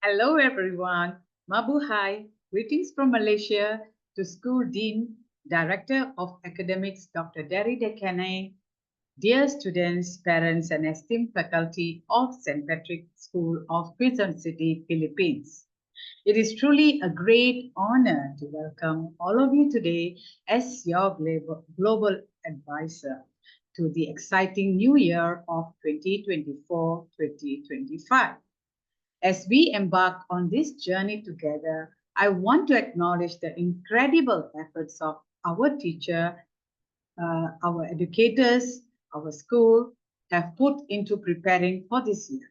Hello everyone. Mabuhay. Greetings from Malaysia to School Dean, Director of Academics Dr. Derry Dekane, dear students, parents and esteemed faculty of St. Patrick's School of Quezon City, Philippines. It is truly a great honor to welcome all of you today as your global advisor to the exciting new year of 2024-2025. As we embark on this journey together, I want to acknowledge the incredible efforts of our teacher, our educators, our school have put into preparing for this year.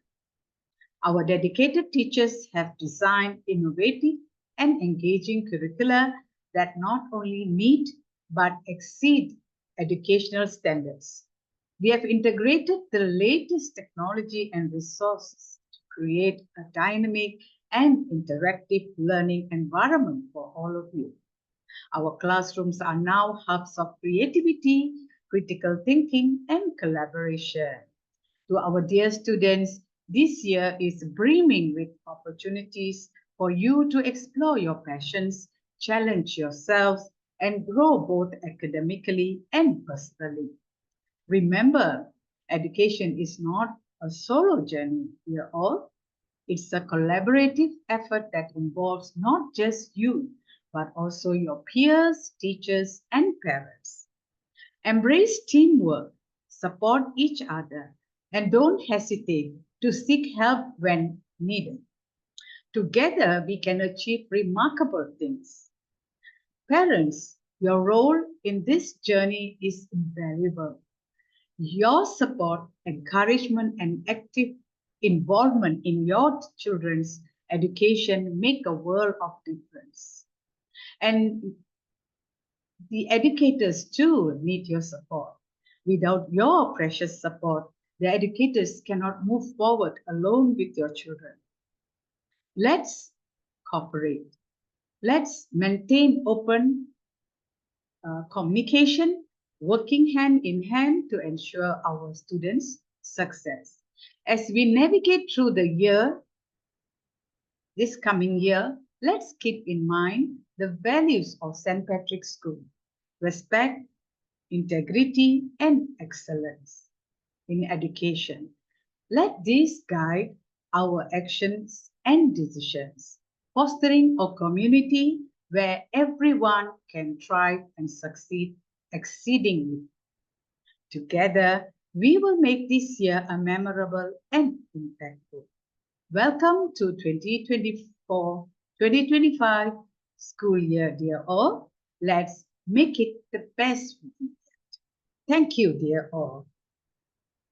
Our dedicated teachers have designed innovative and engaging curricula that not only meet but exceed educational standards. We have integrated the latest technology and resources to create a dynamic and interactive learning environment for all of you. Our classrooms are now hubs of creativity, critical thinking, and collaboration. To our dear students, this year is brimming with opportunities for you to explore your passions, challenge yourselves, and grow both academically and personally. Remember, education is not a solo journey, dear all. It's a collaborative effort that involves not just you, but also your peers, teachers, and parents. Embrace teamwork, support each other, and don't hesitate to seek help when needed. Together, we can achieve remarkable things. Parents, your role in this journey is invaluable. Your support, encouragement, and active involvement in your children's education make a world of difference. And the educators too need your support. Without your precious support, the educators cannot move forward alone with your children. Let's cooperate. Let's maintain open communication, working hand in hand to ensure our students' success. As we navigate through the year, this coming year, let's keep in mind the values of St. Patrick's School: respect, integrity, and excellence in education. Let this guide our actions and decisions, fostering a community where everyone can thrive and succeed exceedingly. Together, we will make this year a memorable and impactful. Welcome to 2024-2025 school year, dear all. Let's make it the best. Thank you, dear all.